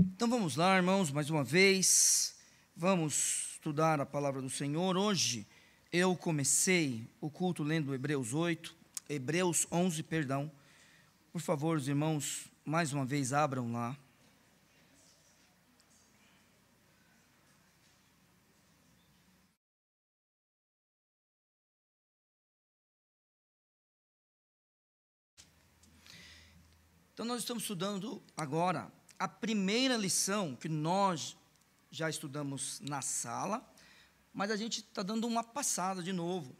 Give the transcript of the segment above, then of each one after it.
Então vamos lá, irmãos, mais uma vez, vamos estudar a palavra do Senhor. Hoje eu comecei o culto lendo Hebreus 11, perdão. Por favor, os irmãos, mais uma vez abram lá. Então nós estamos estudando agora a primeira lição que nós já estudamos na sala, mas a gente está dando uma passada de novo.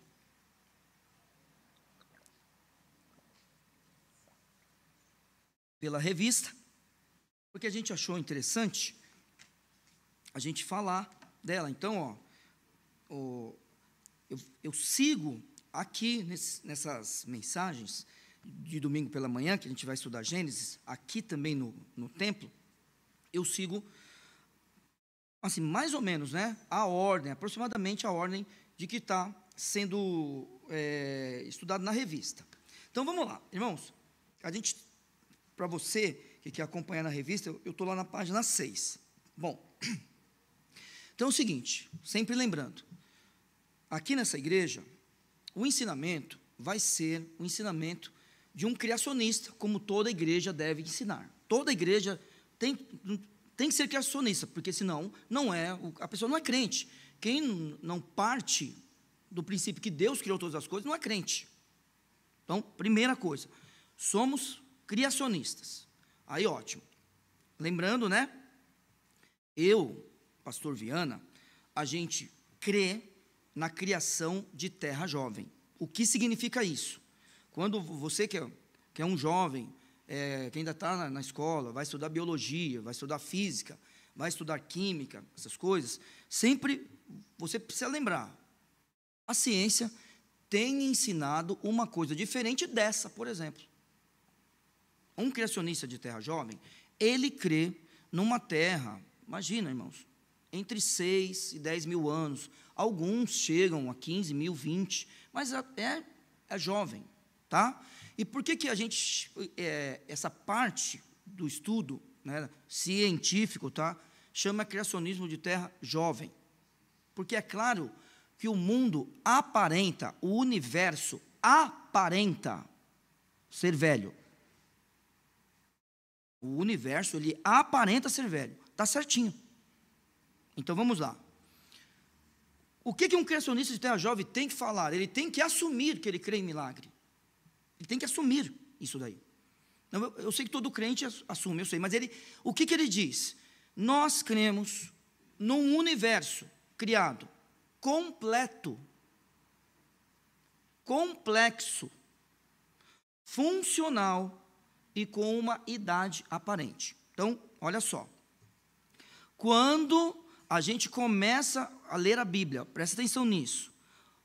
Pela revista, porque a gente achou interessante a gente falar dela. Então, eu sigo aqui nessas mensagens de domingo pela manhã, que a gente vai estudar Gênesis, aqui também no templo, eu sigo, assim, mais ou menos, né, aproximadamente a ordem de que está sendo estudado na revista. Então, vamos lá, irmãos, para você que quer acompanhar na revista, eu estou lá na página 6. Bom, então é o seguinte, sempre lembrando, aqui nessa igreja, o ensinamento vai ser o ensinamento de um criacionista, como toda igreja deve ensinar. Toda igreja tem que ser criacionista, porque senão a pessoa não é crente. Quem não parte do princípio que Deus criou todas as coisas, não é crente. Então, primeira coisa, somos criacionistas. Aí, ótimo. Lembrando, né? Eu, pastor Viana, a gente crê na criação de terra jovem. O que significa isso? Quando você que é um jovem, que ainda está na escola, vai estudar biologia, vai estudar física, vai estudar química, essas coisas, sempre você precisa lembrar, a ciência tem ensinado uma coisa diferente dessa, por exemplo. Um criacionista de terra jovem, ele crê numa terra, imagina, irmãos, entre 6 e 10 mil anos, alguns chegam a 15 mil, 20, mas é jovem, tá? E por que a gente, essa parte do estudo, né, científico, tá, chama criacionismo de terra jovem? Porque é claro que o mundo aparenta, o universo aparenta ser velho. O universo, ele aparenta ser velho, está certinho. Então vamos lá. O que um criacionista de terra jovem tem que falar? Ele tem que assumir que ele crê em milagre. Ele tem que assumir isso daí. Eu sei que todo crente assume, eu sei, mas o que ele diz? Nós cremos num universo criado, completo, complexo, funcional e com uma idade aparente. Então, olha só. Quando a gente começa a ler a Bíblia, presta atenção nisso.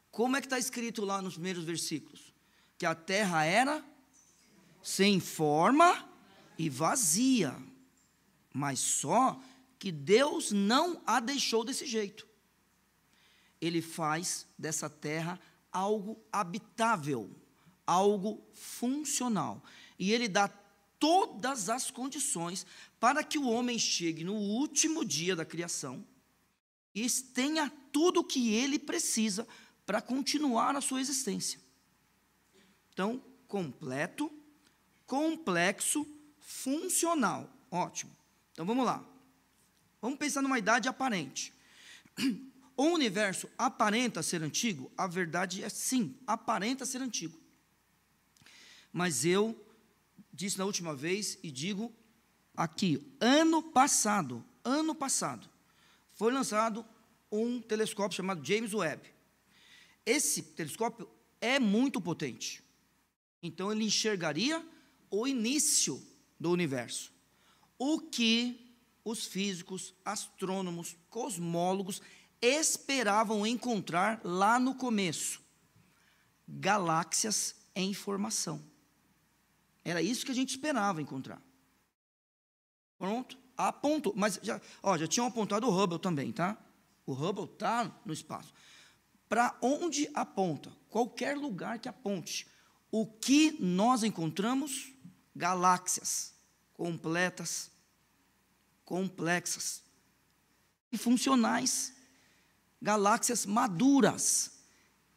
Como é que está escrito lá nos primeiros versículos? Que a terra era sem forma e vazia, mas só que Deus não a deixou desse jeito. Ele faz dessa terra algo habitável, algo funcional, e Ele dá todas as condições para que o homem chegue no último dia da criação e tenha tudo o que ele precisa para continuar a sua existência. Então, completo, complexo, funcional. Ótimo. Então, vamos lá. Vamos pensar numa idade aparente. O universo aparenta ser antigo? A verdade é sim, aparenta ser antigo. Mas eu disse na última vez e digo aqui, ano passado, foi lançado um telescópio chamado James Webb. Esse telescópio é muito potente. Então, ele enxergaria o início do universo. O que os físicos, astrônomos, cosmólogos esperavam encontrar lá no começo? Galáxias em formação. Era isso que a gente esperava encontrar. Pronto? Apontou. Mas já tinham apontado o Hubble também, tá? O Hubble está no espaço. Para onde aponta? Qualquer lugar que aponte. O que nós encontramos? Galáxias completas, complexas e funcionais. Galáxias maduras.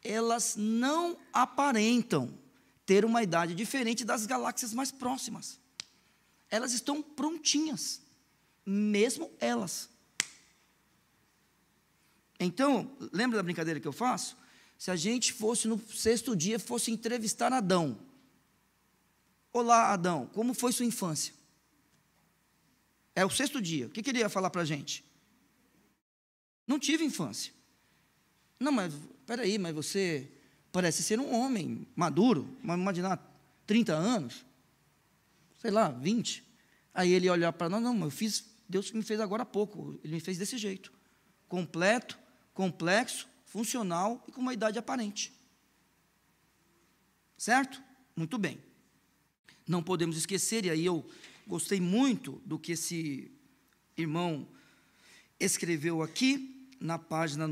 Elas não aparentam ter uma idade diferente das galáxias mais próximas. Elas estão prontinhas, mesmo elas. Então, lembra da brincadeira que eu faço? Se a gente fosse no 6º dia, fosse entrevistar Adão. Olá, Adão, como foi sua infância? É o 6º dia, o que ele ia falar para a gente? Não tive infância. Não, mas, peraí, mas você parece ser um homem maduro, mas imaginar 30 anos, sei lá, 20. Aí ele olhar para nós, não, Deus me fez agora há pouco, ele me fez desse jeito. Completo, complexo, funcional e com uma idade aparente. Certo? Muito bem. Não podemos esquecer, e aí eu gostei muito do que esse irmão escreveu aqui, na página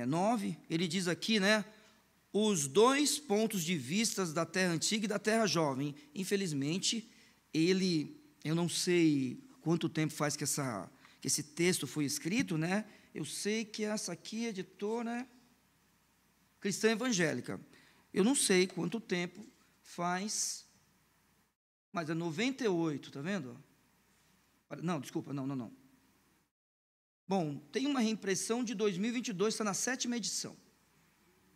9, ele diz aqui, né, os 2 pontos de vista da Terra Antiga e da Terra Jovem. Infelizmente, eu não sei quanto tempo faz que esse texto foi escrito, né? Eu sei que essa aqui, editora Cristã Evangélica. Eu não sei quanto tempo faz, mas é 98, está vendo? Não, desculpa, não. Bom, tem uma reimpressão de 2022, está na 7ª edição.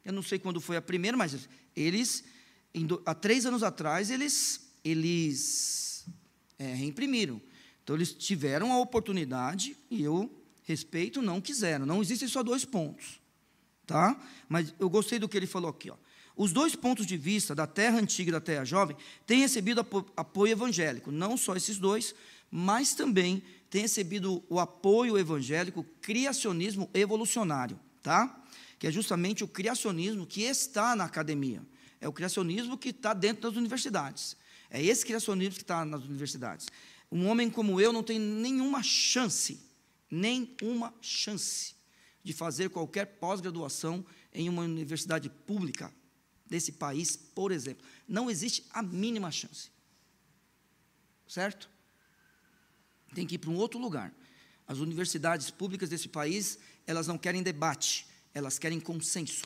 Eu não sei quando foi a primeira, mas há 3 anos atrás, eles reimprimiram. Então, eles tiveram a oportunidade, e eu respeito, não quiseram. Não existem só 2 pontos. Tá? Mas eu gostei do que ele falou aqui. Ó. Os 2 pontos de vista da Terra Antiga e da Terra Jovem têm recebido apoio evangélico. Não só esses 2, mas também tem recebido o apoio evangélico criacionismo evolucionário, tá? Que é justamente o criacionismo que está na academia. É o criacionismo que está dentro das universidades. É esse criacionismo que está nas universidades. Um homem como eu não tem nenhuma chance de fazer qualquer pós-graduação em uma universidade pública desse país, por exemplo. Não existe a mínima chance. Certo? Tem que ir para um outro lugar. As universidades públicas desse país, elas não querem debate, elas querem consenso.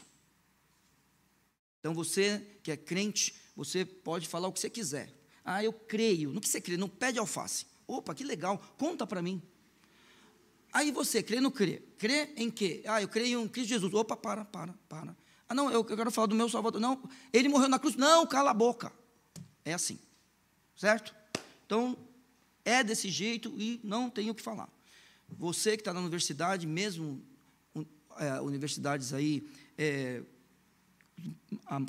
Então, você que é crente, você pode falar o que você quiser. Ah, eu creio. No que você crê? Não pede alface. Opa, que legal, conta para mim. Aí você crê ou não crê? Crê em quê? Ah, eu creio em Cristo Jesus. Opa, para. Ah, não, eu quero falar do meu Salvador. Não, ele morreu na cruz. Não, cala a boca. É assim. Certo? Então, é desse jeito e não tenho o que falar. Você que está na universidade, mesmo universidades aí,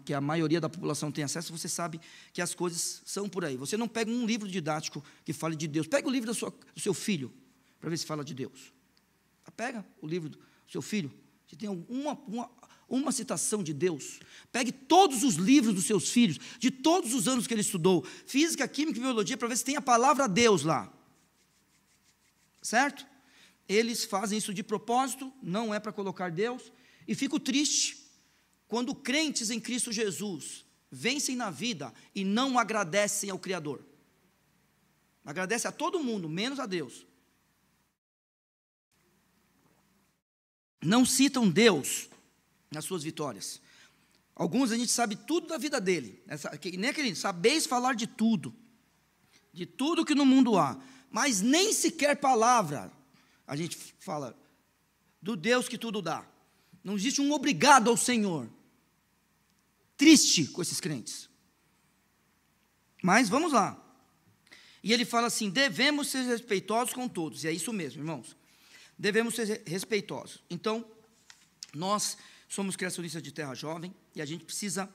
que a maioria da população tem acesso, você sabe que as coisas são por aí. Você não pega um livro didático que fale de Deus. Pega o livro do seu filho, para ver se fala de Deus. Pega o livro do seu filho, se tem uma citação de Deus. Pegue todos os livros dos seus filhos, de todos os anos que ele estudou, física, química e biologia, para ver se tem a palavra Deus lá. Certo? Eles fazem isso de propósito, não é para colocar Deus, e fico triste quando crentes em Cristo Jesus vencem na vida e não agradecem ao Criador. Agradece a todo mundo, menos a Deus. Não citam Deus nas suas vitórias. Alguns a gente sabe tudo da vida dele, nem aquele, sabeis falar de tudo que no mundo há, mas nem sequer palavra a gente fala do Deus que tudo dá. Não existe um obrigado ao Senhor. Triste com esses crentes. Mas vamos lá. E ele fala assim: devemos ser respeitosos com todos. E é isso mesmo, irmãos. Devemos ser respeitosos. Então, nós somos criacionistas de Terra Jovem e a gente precisa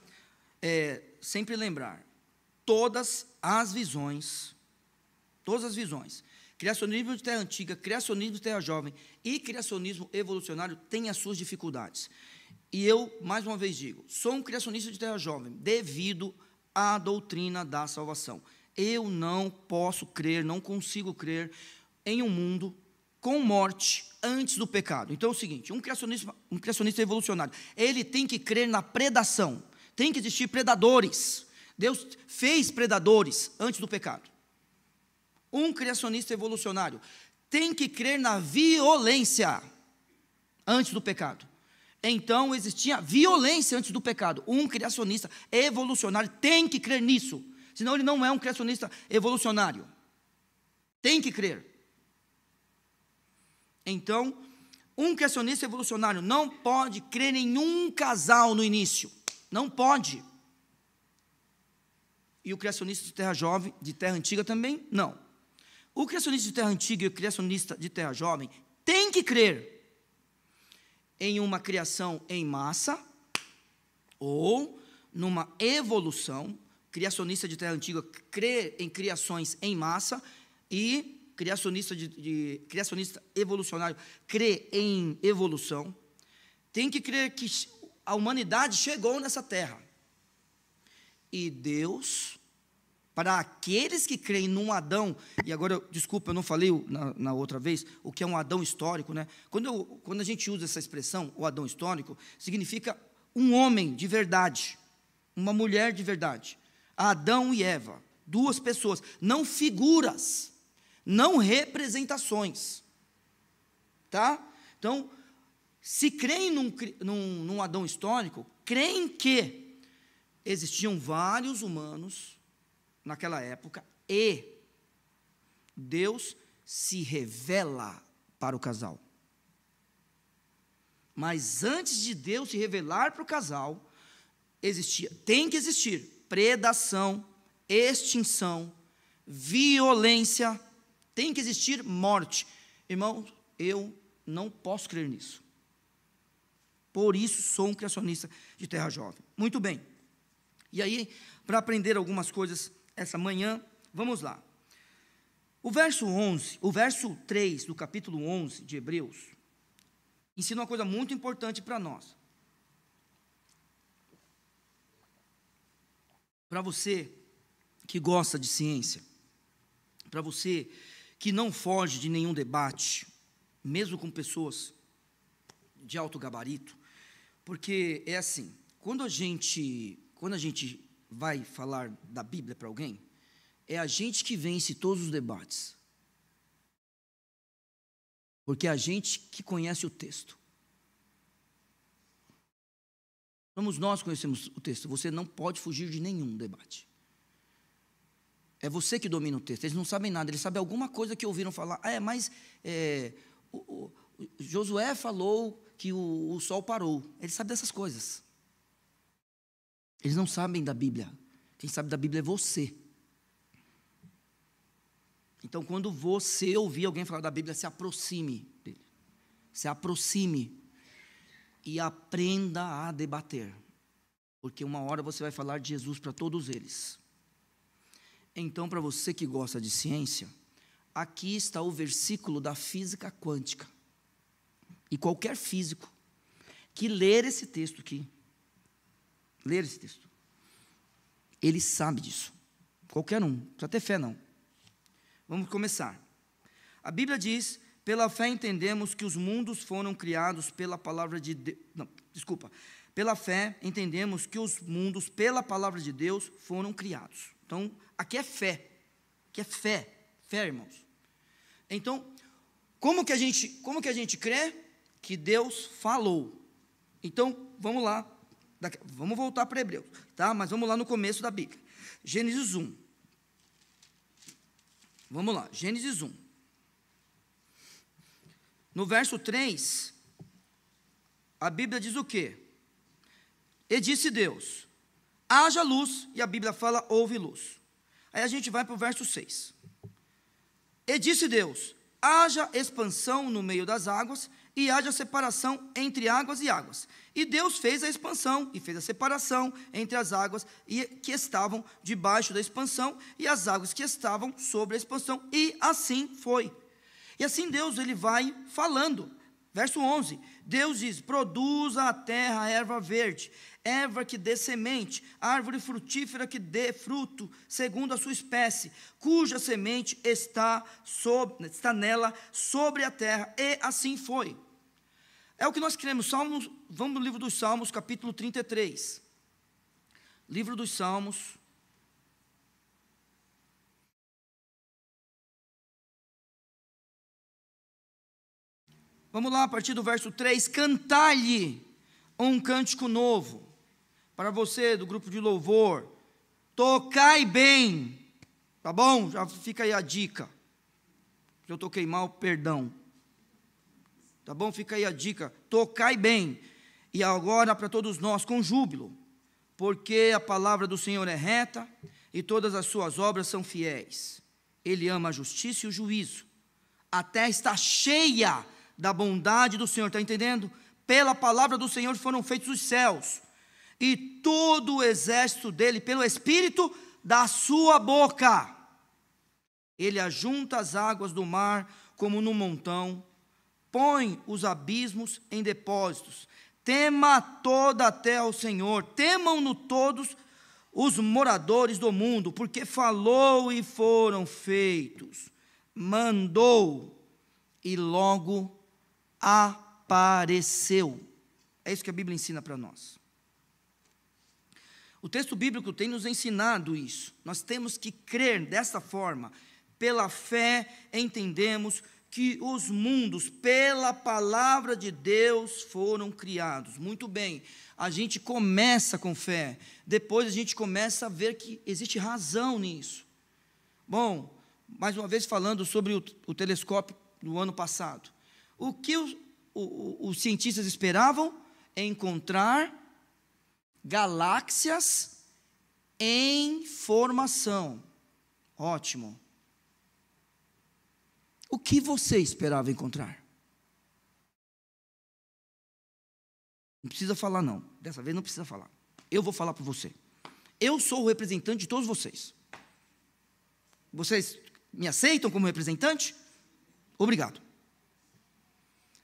sempre lembrar todas as visões, criacionismo de Terra Antiga, criacionismo de Terra Jovem e criacionismo evolucionário têm as suas dificuldades. E eu, mais uma vez digo, sou um criacionista de Terra Jovem devido à doutrina da salvação. Eu não posso crer, não consigo crer em um mundo com morte antes do pecado. Então é o seguinte, um criacionista evolucionário, ele tem que crer na predação, tem que existir predadores. Deus fez predadores antes do pecado. um criacionista evolucionário tem que crer na violência antes do pecado. Então, existia violência antes do pecado. Um criacionista evolucionário tem que crer nisso. Senão, ele não é um criacionista evolucionário. Tem que crer. Então, um criacionista evolucionário não pode crer em um casal no início. Não pode. E o criacionista de terra jovem, de terra antiga também, não. O criacionista de terra antiga e o criacionista de terra jovem tem que crer em uma criação em massa ou numa evolução. Criacionista de terra antiga crê em criações em massa e criacionista evolucionário crê em evolução. Tem que crer que a humanidade chegou nessa terra. E Deus, para aqueles que creem num Adão, e agora, desculpa, eu não falei na outra vez, o que é um Adão histórico, né? Quando a gente usa essa expressão, o Adão histórico, significa um homem de verdade, uma mulher de verdade. Adão e Eva, duas pessoas, não figuras, não representações, tá? Então, se creem num Adão histórico, creem que existiam vários humanos naquela época e Deus se revela para o casal. Mas antes de Deus se revelar para o casal, tem que existir predação, extinção, violência, tem que existir morte. Irmãos, eu não posso crer nisso. Por isso sou um criacionista de terra jovem. Muito bem. E aí, para aprender algumas coisas essa manhã, vamos lá. O verso 3 do capítulo 11 de Hebreus, ensina uma coisa muito importante para nós. Para você que gosta de ciência, para você que não foge de nenhum debate, mesmo com pessoas de alto gabarito, porque é assim, quando a gente vai falar da Bíblia para alguém, é a gente que vence todos os debates. Porque é a gente que conhece o texto. Somos nós que conhecemos o texto. Você não pode fugir de nenhum debate. É você que domina o texto. Eles não sabem nada, eles sabem alguma coisa que ouviram falar. Mas Josué falou que o sol parou. Eles sabem dessas coisas. Eles não sabem da Bíblia. Quem sabe da Bíblia é você. Então, quando você ouvir alguém falar da Bíblia, se aproxime dele. Se aproxime e aprenda a debater. Porque uma hora você vai falar de Jesus para todos eles. Então, para você que gosta de ciência, aqui está o versículo da física quântica. E qualquer físico que ler esse texto aqui, ele sabe disso. Qualquer um, não precisa ter fé não. Vamos começar. A Bíblia diz: pela fé entendemos que os mundos foram criados pela palavra de Deus. Pela fé entendemos que os mundos, pela palavra de Deus, foram criados. Então, aqui é fé. Aqui é fé. Fé, irmãos. Então, como que a gente crê? Que Deus falou. Então, vamos lá. Vamos voltar para Hebreus, tá? Mas vamos lá no começo da Bíblia. Gênesis 1. Vamos lá, Gênesis 1. No verso 3, a Bíblia diz o quê? E disse Deus: haja luz, e a Bíblia fala: houve luz. Aí a gente vai para o verso 6. E disse Deus: haja expansão no meio das águas, e haja separação entre águas e águas. E Deus fez a expansão, e fez a separação entre as águas que estavam debaixo da expansão, e as águas que estavam sobre a expansão, e assim foi. E assim Deus, ele vai falando. Verso 11, Deus diz: produza a terra erva verde, erva que dê semente, árvore frutífera que dê fruto, segundo a sua espécie, cuja semente está nela, sobre a terra, e assim foi. É o que nós queremos. Salmos, vamos no livro dos Salmos, capítulo 33. Livro dos Salmos, Vamos lá, a partir do verso 3, cantai-lhe um cântico novo. Para você do grupo de louvor, tocai bem, tá bom? Já fica aí a dica. Se eu toquei mal, perdão. Tá bom? Fica aí a dica, tocai bem. E agora para todos nós, com júbilo, porque a palavra do Senhor é reta e todas as suas obras são fiéis. Ele ama a justiça e o juízo. A terra está cheia da bondade do Senhor, está entendendo? Pela palavra do Senhor foram feitos os céus, e todo o exército dele, pelo Espírito da sua boca. Ele ajunta as águas do mar como num montão, põe os abismos em depósitos. Tema toda a terra ao Senhor, temam-no todos os moradores do mundo, porque falou e foram feitos, mandou e logo apareceu. É isso que a Bíblia ensina para nós. O texto bíblico tem nos ensinado isso. Nós temos que crer dessa forma. Pela fé entendemos que os mundos, pela palavra de Deus, foram criados. Muito bem, a gente começa com fé, depois a gente começa a ver que existe razão nisso. Bom, mais uma vez falando sobre o telescópio do ano passado. O que os cientistas esperavam é encontrar galáxias em formação. Ótimo. O que você esperava encontrar? Não precisa falar não, dessa vez não precisa falar. Eu vou falar para você. Eu sou o representante de todos vocês. Vocês me aceitam como representante? Obrigado.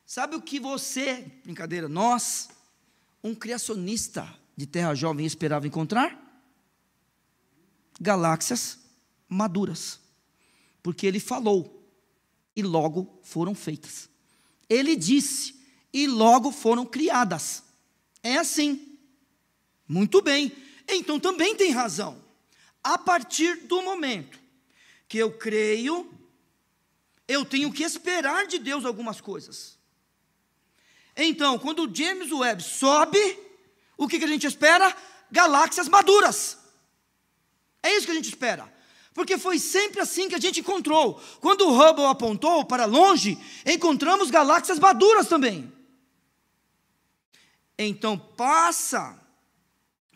Sabe o que você, brincadeira, nós, um criacionista de Terra Jovem esperava encontrar? Galáxias maduras. Porque ele falou e logo foram feitas. Ele disse e logo foram criadas. É assim. Muito bem. Então também tem razão. A partir do momento que eu creio, eu tenho que esperar de Deus algumas coisas. Então, quando o James Webb sobe, o que a gente espera? Galáxias maduras. É isso que a gente espera. Porque foi sempre assim que a gente encontrou. Quando o Hubble apontou para longe, encontramos galáxias maduras também. Então passa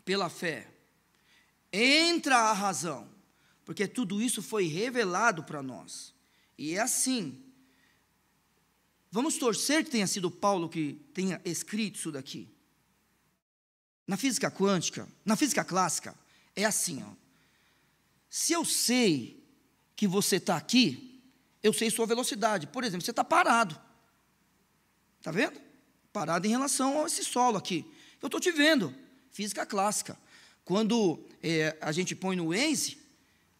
pela fé, entra a razão, porque tudo isso foi revelado para nós. E é assim. Vamos torcer que tenha sido Paulo que tenha escrito isso daqui. Na física quântica, na física clássica, é assim, ó. Se eu sei que você está aqui, eu sei sua velocidade. Por exemplo, você está parado. Está vendo? Parado em relação a esse solo aqui. Eu estou te vendo. Física clássica. Quando a gente põe no Waze,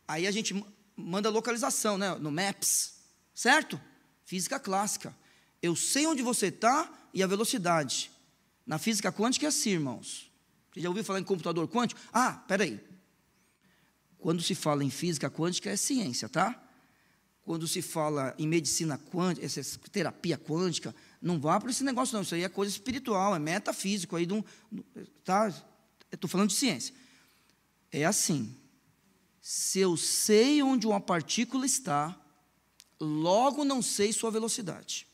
aí a gente manda localização, né, no Maps. Certo? Física clássica. Eu sei onde você está e a velocidade. Na física quântica é assim, irmãos. Você já ouviu falar em computador quântico? Ah, espera aí. Quando se fala em física quântica, é ciência, tá? Quando se fala em medicina quântica, essa terapia quântica, não vá para esse negócio não, isso aí é coisa espiritual, é metafísico, aí tá? Eu estou falando de ciência. É assim, se eu sei onde uma partícula está, logo não sei sua velocidade.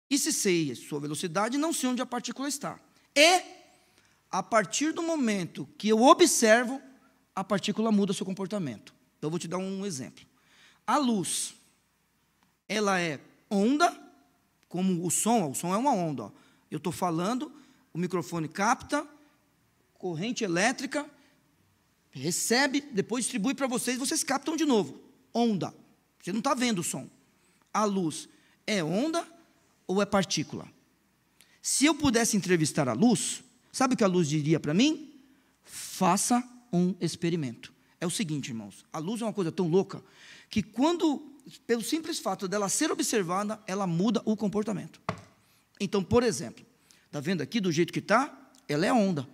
E se sei sua velocidade, não sei onde a partícula está. E, a partir do momento que eu observo, a partícula muda seu comportamento. Eu vou te dar um exemplo. A luz, ela é onda, como o som é uma onda. Ó. Eu estou falando, o microfone capta, corrente elétrica, recebe, depois distribui para vocês, vocês captam de novo. Onda. Você não está vendo o som. A luz é onda ou é partícula? Se eu pudesse entrevistar a luz, sabe o que a luz diria para mim? Faça um experimento. É o seguinte, irmãos, a luz é uma coisa tão louca que pelo simples fato dela ser observada, ela muda o comportamento. Então, por exemplo, está vendo aqui do jeito que está? Ela é onda.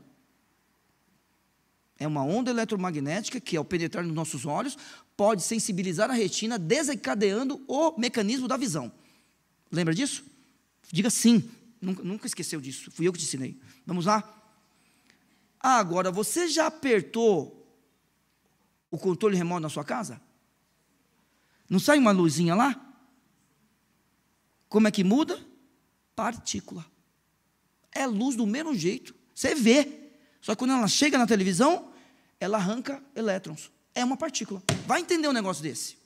É uma onda eletromagnética que, ao penetrar nos nossos olhos, pode sensibilizar a retina, desencadeando o mecanismo da visão. Lembra disso? Diga sim, nunca esqueceu disso, fui eu que te ensinei. Vamos lá? Agora, você já apertou o controle remoto na sua casa? Não sai uma luzinha lá? Como é que muda? Partícula. É luz do mesmo jeito, você vê. Só que quando ela chega na televisão, ela arranca elétrons. É uma partícula. Vai entender um negócio desse.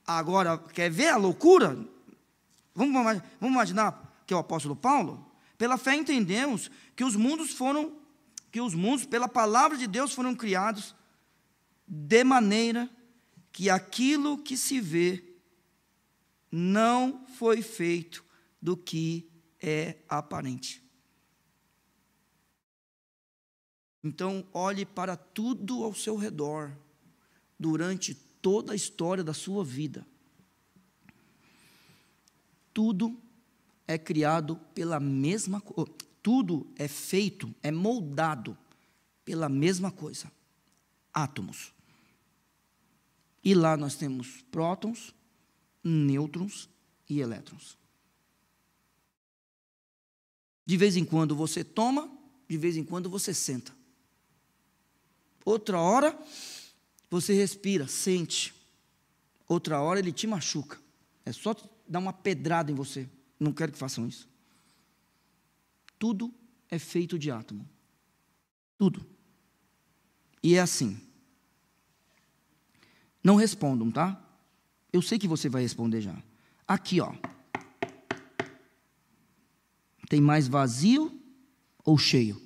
Agora, quer ver a loucura? Vamos imaginar que é o apóstolo Paulo. Pela fé entendemos que os mundos, pela palavra de Deus, foram criados de maneira que aquilo que se vê não foi feito do que é aparente. Então, olhe para tudo ao seu redor, durante toda a história da sua vida. Tudo é criado pela mesma coisa, tudo é feito, é moldado pela mesma coisa, átomos. E lá nós temos prótons, nêutrons e elétrons. De vez em quando você toma, de vez em quando você senta. Outra hora, você respira, sente. Outra hora, ele te machuca. É só dar uma pedrada em você. Não quero que façam isso. Tudo é feito de átomo. Tudo. E é assim. Não respondam, tá? Eu sei que você vai responder já. Aqui, ó. Tem mais vazio ou cheio?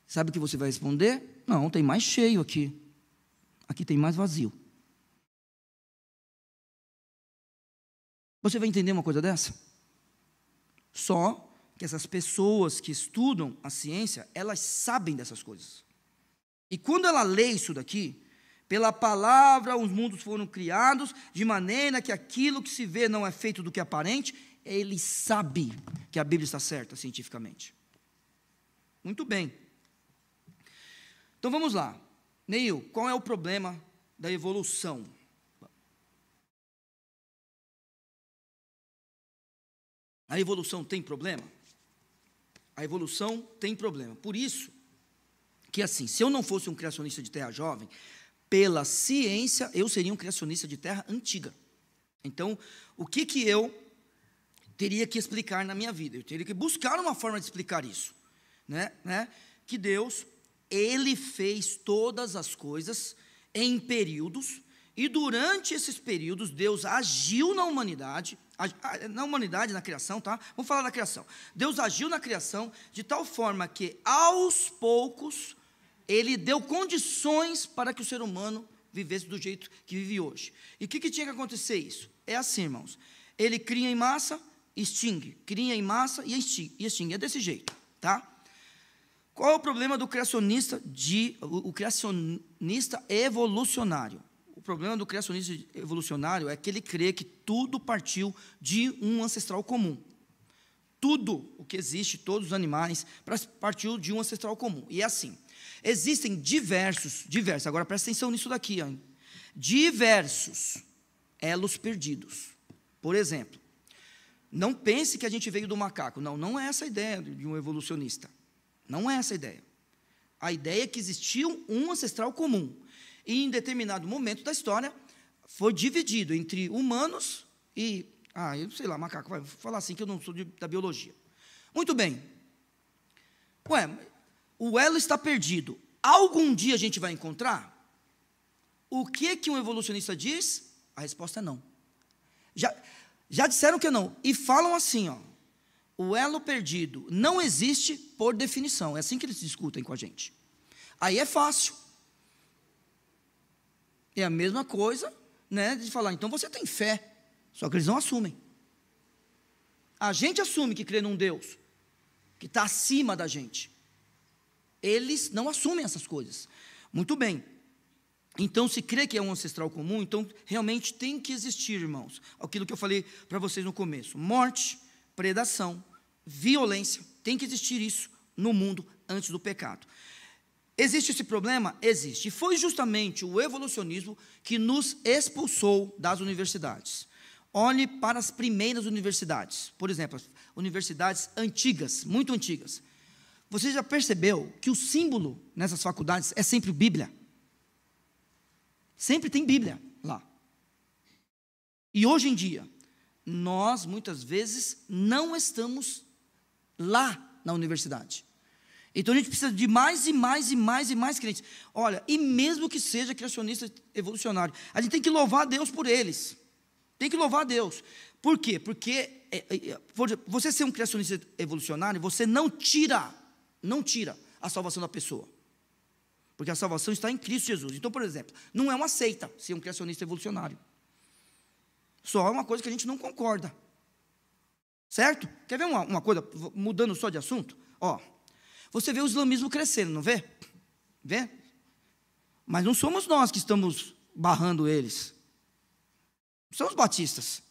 Sabe o que você vai responder? Não, tem mais cheio aqui. Aqui tem mais vazio. Você vai entender uma coisa dessa? Só que essas pessoas que estudam a ciência, elas sabem dessas coisas. E quando ela lê isso daqui, pela palavra os mundos foram criados, de maneira que aquilo que se vê não é feito do que é aparente, ele sabe que a Bíblia está certa cientificamente. Muito bem. Então vamos lá. Neil, qual é o problema da evolução? A evolução tem problema? A evolução tem problema. Por isso que, assim, se eu não fosse um criacionista de terra jovem, pela ciência, eu seria um criacionista de terra antiga. Então, o que eu teria que explicar na minha vida? Eu teria que buscar uma forma de explicar isso. Que Deus, Ele fez todas as coisas em períodos, e durante esses períodos, Deus agiu na humanidade, na criação, tá? Vamos falar da criação. Deus agiu na criação de tal forma que, aos poucos, Ele deu condições para que o ser humano vivesse do jeito que vive hoje. E o que tinha que acontecer isso? É assim, irmãos. Ele cria em massa, extingue. Cria em massa e extingue. É desse jeito, tá? Qual é o problema do criacionista evolucionário? O problema do criacionista evolucionário é que ele crê que tudo partiu de um ancestral comum. Tudo o que existe, todos os animais, partiu de um ancestral comum. E é assim. Existem diversos, agora presta atenção nisso daqui, hein? Diversos elos perdidos. Por exemplo, não pense que a gente veio do macaco. Não é essa a ideia de um evolucionista. Não é essa a ideia. A ideia é que existia um ancestral comum. E em determinado momento da história, foi dividido entre humanos e, eu sei lá, macaco, vai falar assim que eu não sou da biologia. Muito bem. O elo está perdido. Algum dia a gente vai encontrar? O que um evolucionista diz? A resposta é não. Já disseram que não. E falam assim, ó. O elo perdido não existe por definição. É assim que eles discutem com a gente. Aí é fácil. É a mesma coisa, de falar, então você tem fé. Só que eles não assumem. A gente assume que crê num Deus que está acima da gente. Eles não assumem essas coisas. Muito bem. Então, se crê que é um ancestral comum, então realmente tem que existir, irmãos, aquilo que eu falei para vocês no começo: morte, predação, violência. Tem que existir isso no mundo antes do pecado. Existe esse problema? Existe. E foi justamente o evolucionismo que nos expulsou das universidades. Olhe para as primeiras universidades, por exemplo, as universidades antigas, muito antigas. Você já percebeu que o símbolo nessas faculdades é sempre Bíblia? Sempre tem Bíblia lá. E hoje em dia, nós muitas vezes não estamos lá na universidade. Então a gente precisa de mais e mais e mais e mais crentes. Olha, e mesmo que seja criacionista evolucionário, a gente tem que louvar a Deus por eles. Tem que louvar a Deus. Por quê? Porque você ser um criacionista evolucionário, você não tira a salvação da pessoa. Porque a salvação está em Cristo Jesus. Então, por exemplo, não é uma seita ser um criacionista evolucionário. Só é uma coisa que a gente não concorda. Certo? Quer ver uma coisa, mudando só de assunto? Ó, você vê o islamismo crescendo, não vê? Vê? Mas não somos nós que estamos barrando eles. São os batistas.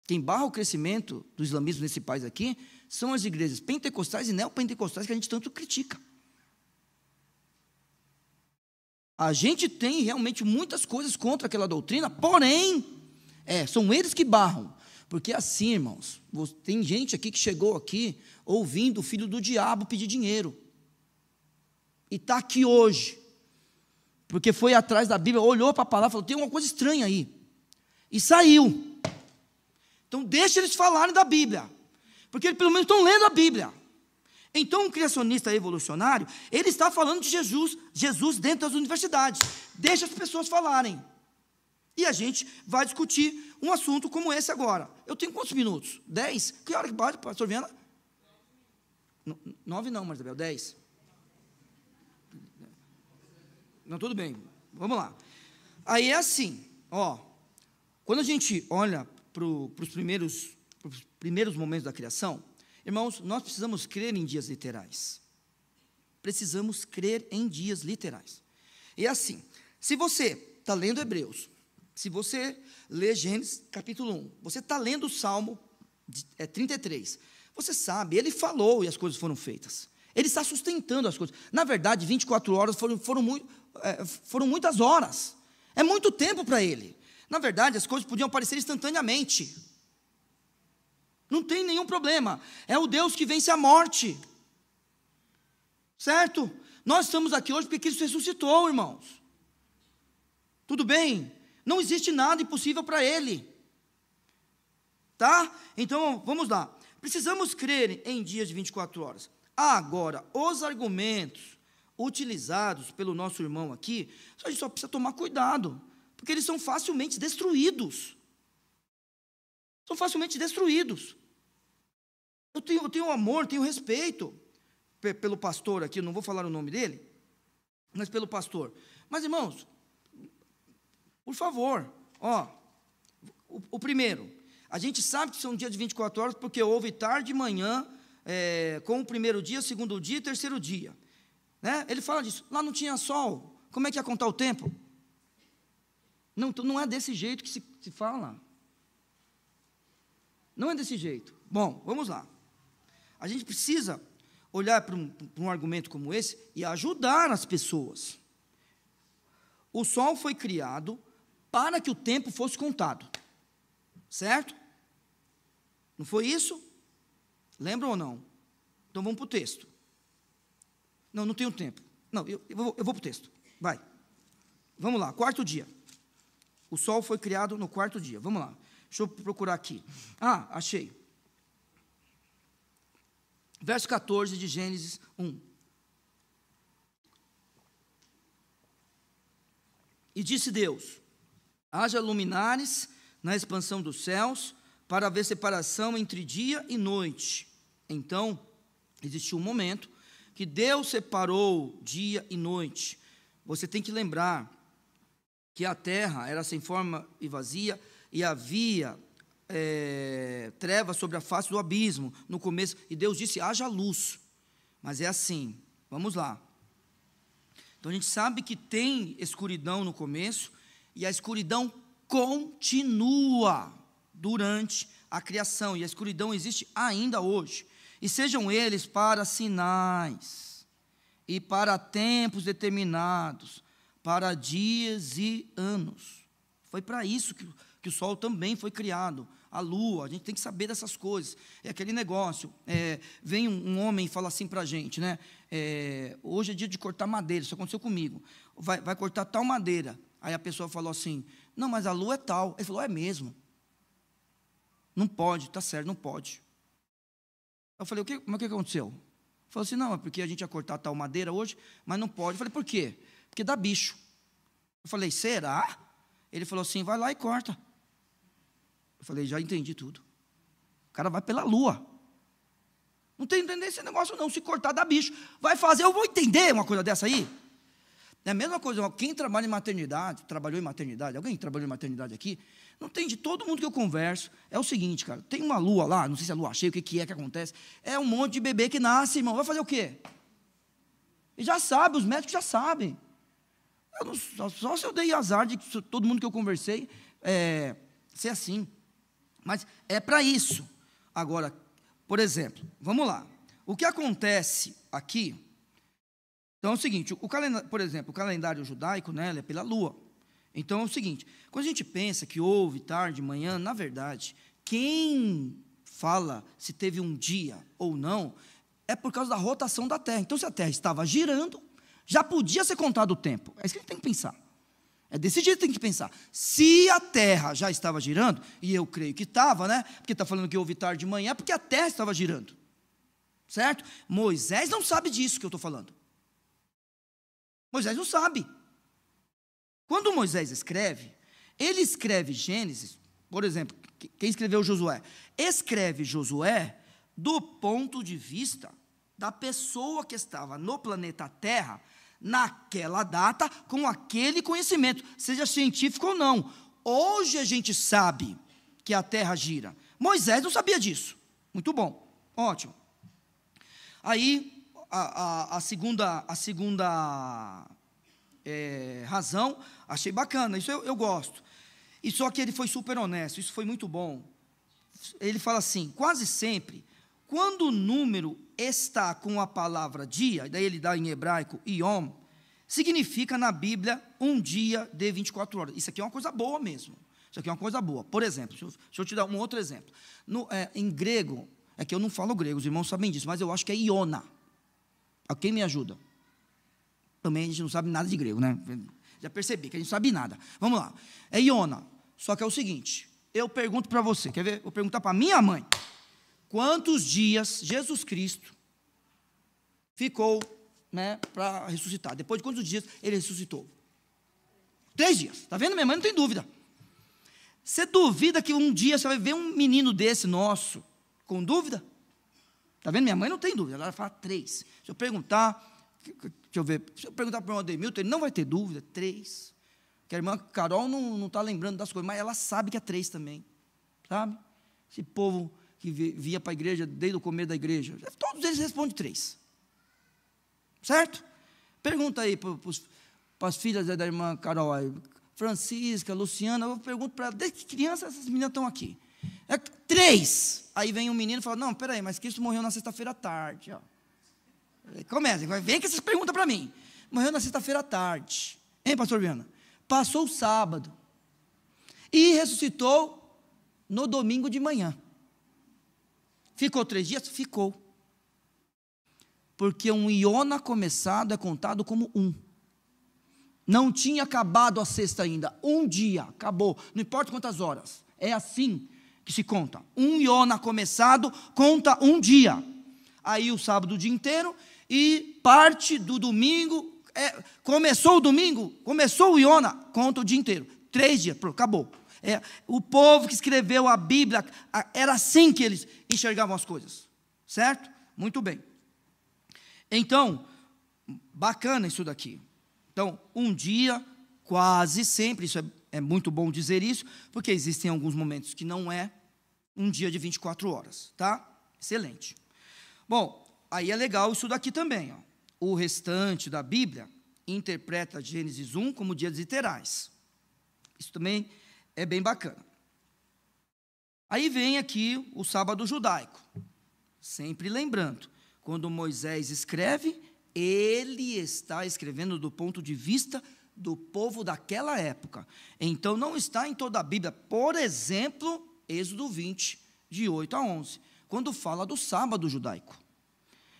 Quem barra o crescimento do islamismo nesse país aqui são as igrejas pentecostais e neopentecostais que a gente tanto critica. A gente tem realmente muitas coisas contra aquela doutrina, porém, são eles que barram. Porque assim, irmãos, tem gente aqui que chegou aqui ouvindo o filho do diabo pedir dinheiro. E está aqui hoje. Porque foi atrás da Bíblia, olhou para a palavra e falou, tem uma coisa estranha aí. E saiu. Então deixa eles falarem da Bíblia. Porque eles pelo menos estão lendo a Bíblia. Então um criacionista evolucionário, ele está falando de Jesus dentro das universidades. Deixa as pessoas falarem. E a gente vai discutir um assunto como esse agora. Eu tenho quantos minutos? 10? Que hora que bate, pastor Viana? 9 não, Marisabel, 10. Não, tudo bem, vamos lá. Aí é assim, ó, quando a gente olha para os primeiros momentos da criação, irmãos, nós precisamos crer em dias literais. Precisamos crer em dias literais. E assim, se você está lendo Hebreus, se você lê Gênesis capítulo 1, você está lendo o Salmo 33, você sabe, ele falou e as coisas foram feitas. Ele está sustentando as coisas. Na verdade, 24 horas foram muitas horas. É muito tempo para ele. Na verdade, as coisas podiam aparecer instantaneamente. Não tem nenhum problema. É o Deus que vence a morte. Certo? Nós estamos aqui hoje porque Cristo ressuscitou, irmãos. Tudo bem? Não existe nada impossível para Ele. Tá? Então, vamos lá. Precisamos crer em dias de 24 horas. Agora, os argumentos utilizados pelo nosso irmão aqui, a gente só precisa tomar cuidado, porque eles são facilmente destruídos. São facilmente destruídos. Eu tenho amor, tenho respeito pelo pastor aqui, eu não vou falar o nome dele, mas pelo pastor. Mas, irmãos, por favor, ó, o primeiro, a gente sabe que são um dia de 24 horas, porque houve tarde e manhã, com o primeiro dia, segundo dia e terceiro dia. Né? Ele fala disso, lá não tinha sol, como é que ia contar o tempo? Não é desse jeito que se fala. Não é desse jeito. Bom, vamos lá. A gente precisa olhar para um argumento como esse e ajudar as pessoas. O sol foi criado para que o tempo fosse contado. Certo? Não foi isso? Lembram ou não? Então vamos para o texto. Não tenho tempo. Não, eu vou para o texto. Vai. Vamos lá, quarto dia. O sol foi criado no quarto dia. Vamos lá. Deixa eu procurar aqui. Achei. Verso 14 de Gênesis 1. E disse Deus: haja luminares na expansão dos céus, para haver separação entre dia e noite. Então, existiu um momento que Deus separou dia e noite. Você tem que lembrar que a terra era sem forma e vazia, e havia trevas sobre a face do abismo, no começo, e Deus disse, haja luz. Mas é assim, vamos lá. Então a gente sabe que tem escuridão no começo, e a escuridão continua durante a criação, e a escuridão existe ainda hoje. E sejam eles para sinais, e para tempos determinados, para dias e anos. Foi para isso que que o sol também foi criado, a lua, a gente tem que saber dessas coisas. É aquele negócio, vem um homem e fala assim para a gente, né? Hoje é dia de cortar madeira, isso aconteceu comigo. Vai cortar tal madeira. Aí a pessoa falou assim, não, mas a lua é tal. Ele falou, é mesmo. Não pode, está certo, não pode. Eu falei, mas o que aconteceu? Ele falou assim, não, é porque a gente ia cortar tal madeira hoje, mas não pode. Eu falei, por quê? Porque dá bicho. Eu falei, será? Ele falou assim, vai lá e corta. Eu falei, já entendi tudo. O cara vai pela lua. Não tem entender esse negócio não, se cortar dá bicho. Vai fazer, eu vou entender uma coisa dessa aí? É a mesma coisa, quem trabalha em maternidade, trabalhou em maternidade, alguém trabalhou em maternidade aqui, não tem, de todo mundo que eu converso, é o seguinte, cara, tem uma lua lá, não sei se é lua cheia, o que é que acontece, é um monte de bebê que nasce, irmão, vai fazer o quê? E já sabe, os médicos já sabem. Só se eu dei azar de todo mundo que eu conversei ser assim. Mas é para isso. Agora, por exemplo, vamos lá. O que acontece aqui, então é o seguinte, por exemplo, o calendário judaico, né, ele é pela lua. Então é o seguinte, quando a gente pensa que houve tarde, manhã, na verdade, quem fala se teve um dia ou não, é por causa da rotação da Terra. Então, se a Terra estava girando, já podia ser contado o tempo. É isso que a gente tem que pensar. É desse jeito que tem que pensar. Se a Terra já estava girando, e eu creio que estava, né? Porque está falando que houve tarde de manhã, porque a Terra estava girando. Certo? Moisés não sabe disso que eu estou falando. Moisés não sabe. Quando Moisés escreve, ele escreve Gênesis, por exemplo, quem escreveu Josué? Escreve Josué do ponto de vista da pessoa que estava no planeta Terra, naquela data, com aquele conhecimento, seja científico ou não. Hoje a gente sabe que a Terra gira. Moisés não sabia disso. Muito bom, ótimo. Aí, a segunda razão, achei bacana, isso eu gosto. E só que ele foi super honesto, isso foi muito bom. Ele fala assim, quase sempre, quando o número está com a palavra dia, daí ele dá em hebraico, yom, significa na Bíblia um dia de 24 horas. Isso aqui é uma coisa boa mesmo. Isso aqui é uma coisa boa. Por exemplo, deixa eu te dar um outro exemplo. Em grego, é que eu não falo grego, os irmãos sabem disso, mas eu acho que é Iona. Quem me ajuda? Também a gente não sabe nada de grego, né? Já percebi que a gente não sabe nada. Vamos lá. É Iona. Só que é o seguinte, eu pergunto para você, quer ver? Vou perguntar para minha mãe. Quantos dias Jesus Cristo ficou, né, para ressuscitar? Depois de quantos dias ele ressuscitou? 3 dias. Está vendo? Minha mãe não tem dúvida. Você duvida que um dia você vai ver um menino desse nosso com dúvida? Está vendo? Minha mãe não tem dúvida. Ela fala 3. Se eu perguntar para o irmão Ademilton, ele não vai ter dúvida. 3. Porque a irmã Carol não está lembrando das coisas, mas ela sabe que é 3 também. Sabe? Esse povo que via para a igreja desde o começo da igreja, todos eles respondem 3. Certo? Pergunta aí para as filhas da irmã Carol, Francisca, Luciana, eu pergunto para ela, desde criança essas meninas estão aqui. 3. Aí vem um menino e fala, não, peraí, mas Cristo morreu na sexta-feira à tarde. Ó. Começa, vem com essas perguntas para mim. Morreu na sexta-feira à tarde. Hein, pastor Viana? Passou o sábado. E ressuscitou no domingo de manhã. Ficou 3 dias? Ficou. Porque um Iona começado é contado como 1. Não tinha acabado a sexta ainda. 1 dia, acabou. Não importa quantas horas. É assim que se conta. Um Iona começado conta 1 dia. Aí o sábado o dia inteiro e parte do domingo. Começou o domingo, começou o Iona, conta o dia inteiro. 3 dias, pronto, acabou. O povo que escreveu a Bíblia, era assim que eles enxergavam as coisas. Certo? Muito bem. Então, bacana isso daqui. Então, um dia, quase sempre, isso é muito bom dizer isso, porque existem alguns momentos que não é um dia de 24 horas, tá? Excelente. Bom, aí é legal isso daqui também, ó. O restante da Bíblia interpreta Gênesis 1 como dias literais. Isso também é bem bacana. Aí vem aqui o sábado judaico. Sempre lembrando, quando Moisés escreve, ele está escrevendo do ponto de vista do povo daquela época. Então, não está em toda a Bíblia. Por exemplo, Êxodo 20, de 8 a 11, quando fala do sábado judaico.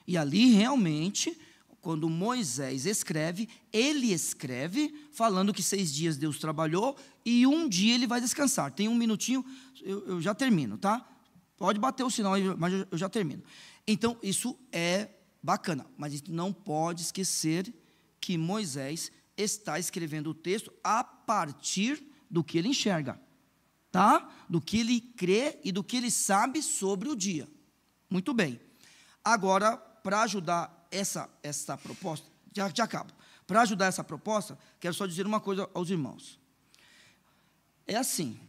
E ali, realmente, quando Moisés escreve, ele escreve falando que 6 dias Deus trabalhou e um dia ele vai descansar. Tem um minutinho, eu já termino, tá? Pode bater o sinal aí, mas eu já termino. Então, isso é bacana, mas a gente não pode esquecer que Moisés está escrevendo o texto a partir do que ele enxerga, tá? Do que ele crê e do que ele sabe sobre o dia. Muito bem. Agora, para ajudar essa proposta, já acabo. Para ajudar essa proposta, quero só dizer uma coisa aos irmãos. É assim,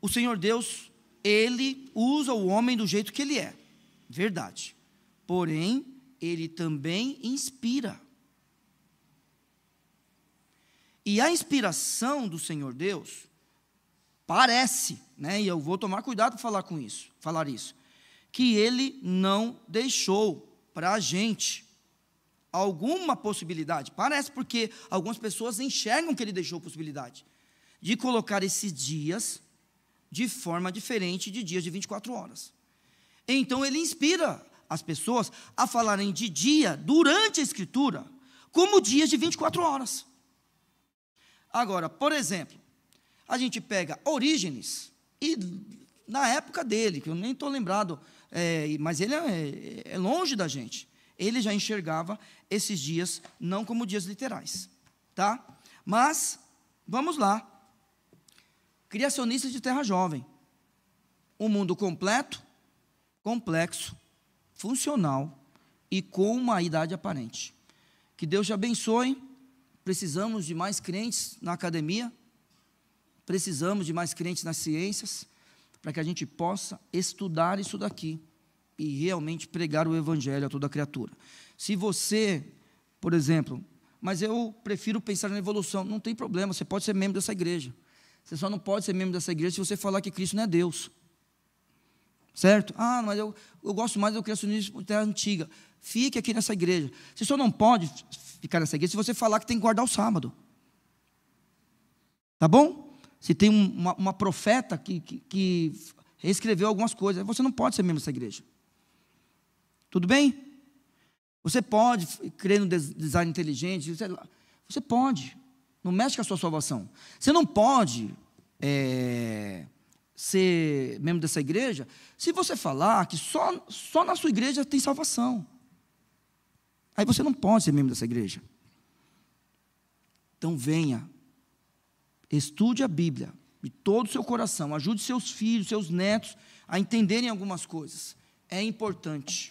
o Senhor Deus, Ele usa o homem do jeito que ele é, verdade. Porém, Ele também inspira. E a inspiração do Senhor Deus, parece, né, e eu vou tomar cuidado para falar isso, que Ele não deixou para a gente alguma possibilidade. Parece, porque algumas pessoas enxergam que Ele deixou possibilidade de colocar esses dias de forma diferente de dias de 24 horas. Então, Ele inspira as pessoas a falarem de dia, durante a Escritura, como dias de 24 horas. Agora, por exemplo, a gente pega Orígenes, e na época dele, que eu nem estou lembrado, mas ele é longe da gente, ele já enxergava esses dias não como dias literais, tá? Mas, vamos lá, criacionistas de terra jovem, um mundo completo, complexo, funcional e com uma idade aparente. Que Deus te abençoe. Precisamos de mais crentes na academia, precisamos de mais crentes nas ciências, para que a gente possa estudar isso daqui e realmente pregar o evangelho a toda criatura. Se você, por exemplo, mas eu prefiro pensar na evolução, não tem problema, você pode ser membro dessa igreja. Você só não pode ser membro dessa igreja se você falar que Cristo não é Deus. Certo? Ah, mas eu gosto mais do criacionismo de terra antiga. Fique aqui nessa igreja. Você só não pode ficar nessa igreja se você falar que tem que guardar o sábado. Tá bom? Se tem uma profeta que reescreveu algumas coisas, você não pode ser membro dessa igreja. Tudo bem? Você pode crer no design inteligente, você pode. Não mexe com a sua salvação. Você não pode ser membro dessa igreja se você falar que só na sua igreja tem salvação. Aí você não pode ser membro dessa igreja. Então venha, estude a Bíblia de todo o seu coração, ajude seus filhos, seus netos a entenderem algumas coisas. É importante.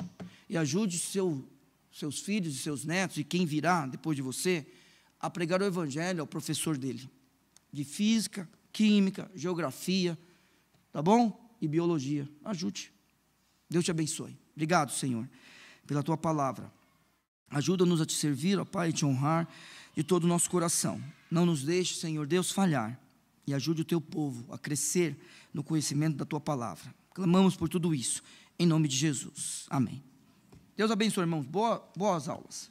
E ajude seus filhos e seus netos, e quem virá depois de você, a pregar o evangelho ao professor dele, de física, química, geografia, tá bom? E biologia. Ajude. Deus te abençoe. Obrigado, Senhor, pela tua palavra. Ajuda-nos a te servir, ó Pai, e te honrar de todo o nosso coração. Não nos deixe, Senhor Deus, falhar. E ajude o teu povo a crescer no conhecimento da tua palavra. Clamamos por tudo isso, em nome de Jesus. Amém. Deus abençoe, irmãos. Boas aulas.